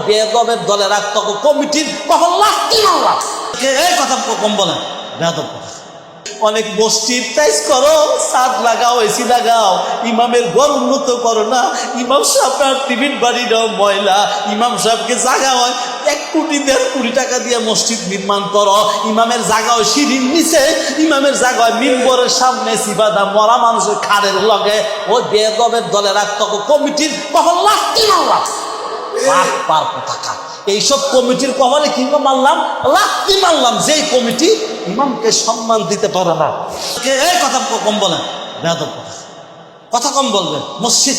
বেয়াদবের দলে রাখতো কমিটির কখন লাস্তি মারলাম এই কথা কম বলেন বেয়াদব। অনেক মসজিদ টাইজ করো, ছাদ লাগাও, এসি লাগাও, ইমামের ঘর উন্নত করো না। ইমাম সাহেব টিফিন বাড়িটাও ময়লা। ইমাম সাহেবকে জায়গা হয় 1 কোটি 1.5 কোটি টাকা দিয়ে মসজিদ নির্মাণ করো। ইমামের জায়গা হয় সিঁড়ির নিচে, ইমামের জায়গা হয় মিম্বরের সামনে সিবাদা মরা মানুষের খাড়ের লগে। ওই বেয়াদবের দলে রাখতো কমিটির কখন লাস্তি মারলাম পার টাকা। এইসব কমিটির কপালে কিংবা মারলাম লাস্তি মারলাম, যে কমিটি ইমামকে সম্মান দিতে পারে না। এই কথা কম বলেন বেয়াদব, কথা কম বলবেন। মসজিদ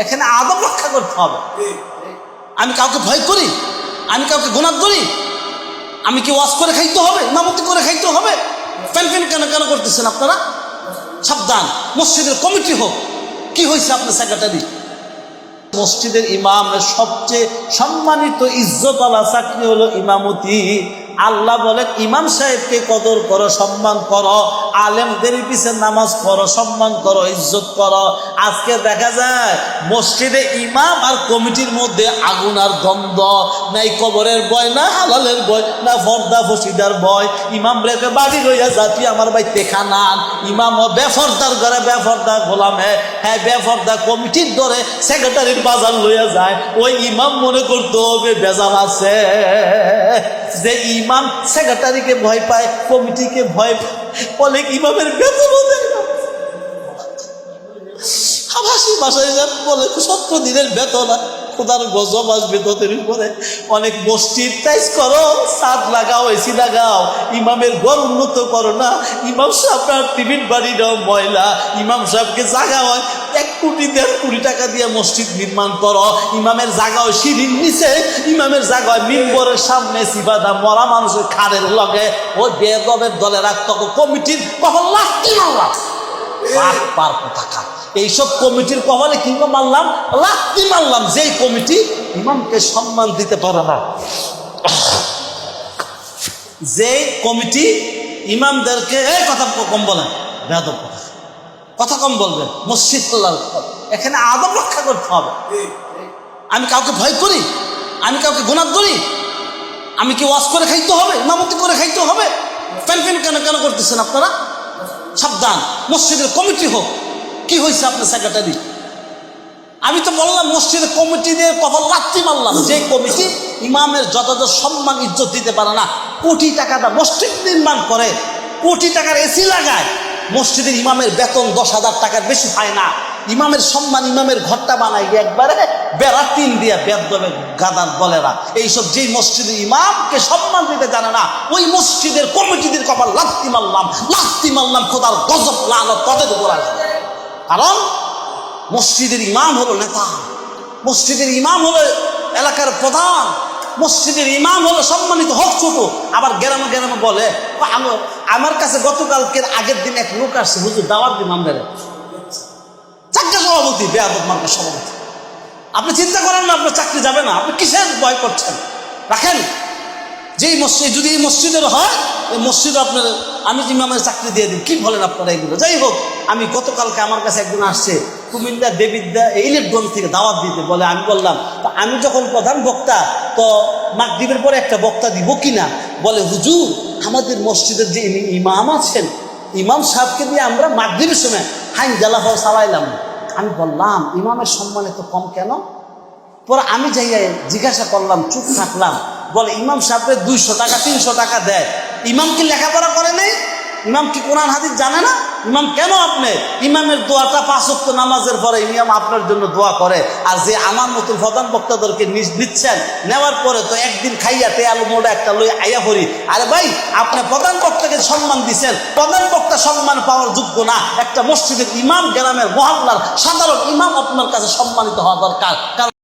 এখানে আদব রক্ষা করতে হবে। আমি কাউকে ভয় করি? আমি কাউকে গুনাহ করি? আমি কি ওয়াজ করে খাইতে হবে, ইমামতি করে খাইতে হবে? ফ্যান কেন কেন করতেছেন আপনারা? সাবধান, মসজিদের কমিটি হোক। কি হয়েছে আপনার সেক্রেটারি? মসজিদের ইমামের সবচেয়ে সম্মানিত ইজ্জতওয়ালা চাকরি হলো ইমামতি। আল্লাহ বলেন ইমাম সাহেবকে কদর করো, সম্মান করো, আলেমদের পিছে নামাজ পড়ো, সম্মান করো, ইজ্জত করো। আজকে দেখা যায় মসজিদে ইমাম আর কমিটির মধ্যে আগুন আর দ্বন্দ্ব, নাই কবরের ভয়, না হালালের ভয়, না ফর্দা ফসিদার ভয়। ইমাম রেখে বাড়ি লইয়া যাচ্ছি আমার বাইতে খানান। ইমাম ও বেফর্দার ঘরে বেফর্দা গোলামে, হ্যাঁ বেফর্দা কমিটির ধরে সেক্রেটারির বাজার লইয়া যায়। ওই ইমাম মনে করতে হবে বেজাল আছে। যে ইমাম সেক্রেটারিকে ভয় পায়, কমিটিকে ভয় পায়, অনেক ইমামের বেতনও দেয় না। আবাসী ভাষায় বলে 70 দিনের বেতন, খোদার গজব আসবে তোদের উপরে। অনেক মসজিদ টাইজ করো, ছাদ লাগাও, এসি লাগাও, ইমামের ঘর উন্নত করো না। ইমাম সাহেব টিফিন বাড়িটাও ময়লা। ইমাম সাহেবকে জায়গা হয় 1 কোটি 1.5 কোটি টাকা দিয়ে মসজিদ নির্মাণ করো। ইমামের জায়গা হয় সিঁড়ির নিচে, ইমামের জায়গা হয় মিম্বরের সামনে সিবাদা মরা মানুষের খাড়ের লগে। ওই বেয়াদবের দলে রাখতো কমিটির কখন লাস্তি মারলাম পার টাকা। এইসব কমিটির কপালে কিংবা মারলাম লাস্তি মারলাম, যে কমিটি ইমামকে সম্মান দিতে পারে না। যে কমিটি ইমামদেরকে এই কথা কম বলেন বেয়াদব, কথা কম বলবেন। মসজিদ এখানে আদব রক্ষা করতে হবে। আমি কাউকে ভয় করি? আমি কাউকে গুনাহ করি? আমি কি ওয়াজ করে খাইতে হবে, ইমামতি করে খাইতে হবে? ফ্যান কেন কেন করতেছেন আপনারা? সাবধান, মসজিদের কমিটি হোক। কি হয়েছে আপনার সেক্রেটারি? আমি তো বললাম মসজিদের কমিটি দিয়ে কপাল লাথি মারলাম, যে কমিটি ইমামের যথাযথ সম্মান ইজ্জত দিতে পারে না। কোটি টাকাটা মসজিদ নির্মাণ করে, কোটি টাকার এসি লাগায়, মসজিদের ইমামের বেতন 10,000 টাকার বেশি হয় না। ইমামের সম্মান, ইমামের ঘরটা বানাই একবারে বেড়া টিন দিয়ে বেদবে গাদার বলেরা। এইসব যেই মসজিদের ইমামকে সম্মান দিতে জানে না, ওই মসজিদের কমিটিদের কপাল লাথি মারলাম, খোদার গজব লানত তাদের উপর আসবে। কারণ মসজিদের ইমাম হলো নেতা, মসজিদের ইমাম হলো এলাকার প্রধান, মসজিদের ইমাম হলো সম্মানিত হোক ছোট। আবার গ্রামে গ্রামে বলে, আমার কাছে গতকালকের আগের দিন এক লোক আসছে, হুজুর দাওয়াত দিন আমাদের চাকরি সভাপতি, বেয়াদব মার্কা সভাপতি। আপনি চিন্তা করেন না আপনার চাকরি যাবে না? আপনি কিসের ভয় করছেন? রাখেন। যেই মসজিদ যদি এই মসজিদের হয়, এই মসজিদ আপনার আমি ইমামের চাকরি দিয়ে দিই। কি বলেন আপনারা এগুলো? যাই হোক, আমি গতকালকে আমার কাছে একজন আসছে কুমিল্লা দেবিদ্যা ইলেকট্রন থেকে দাওয়াত দিতে বলে। আমি বললাম তো আমি যখন প্রধান বক্তা, তো মাগরিবের পরে একটা বক্তা দিব কিনা? বলে হুজুর আমাদের মসজিদের যে ইমাম আছেন, ইমাম সাহেবকে দিয়ে আমরা মাগরিবের সময় হাইন জ্বালাফাও চালাইলাম। আমি বললাম ইমামের সম্মান এত কম কেন? পরে আমি যাইয়া জিজ্ঞাসা করলাম, চুপ থাকলাম। বলে ইমাম সাহেবের 200 টাকা 300 টাকা দেয়। ইমাম কি লেখাপড়া করে নেই? ইমাম কি কোরআন হাদিস জানে না? ইমাম কেন আপনি? ইমামের দোয়াটা 5 ওয়াক্ত নামাজের পরে ইমাম আপনার জন্য দোয়া করে। আর যে আমার মতো প্রধান বক্তাদেরকে নিচ্ছেন, নেওয়ার পরে তো একদিন খাইয়া তেয়ালু মোড়া একটা লই আইয়া পড়ি। আরে ভাই, আপনি প্রধান বক্তাকে সম্মান দিচ্ছেন, প্রধান বক্তা সম্মান পাওয়ার যোগ্য না? একটা মসজিদের ইমাম, গ্রামের মহল্লার সাধারণ ইমাম আপনার কাছে সম্মানিত হওয়া দরকার।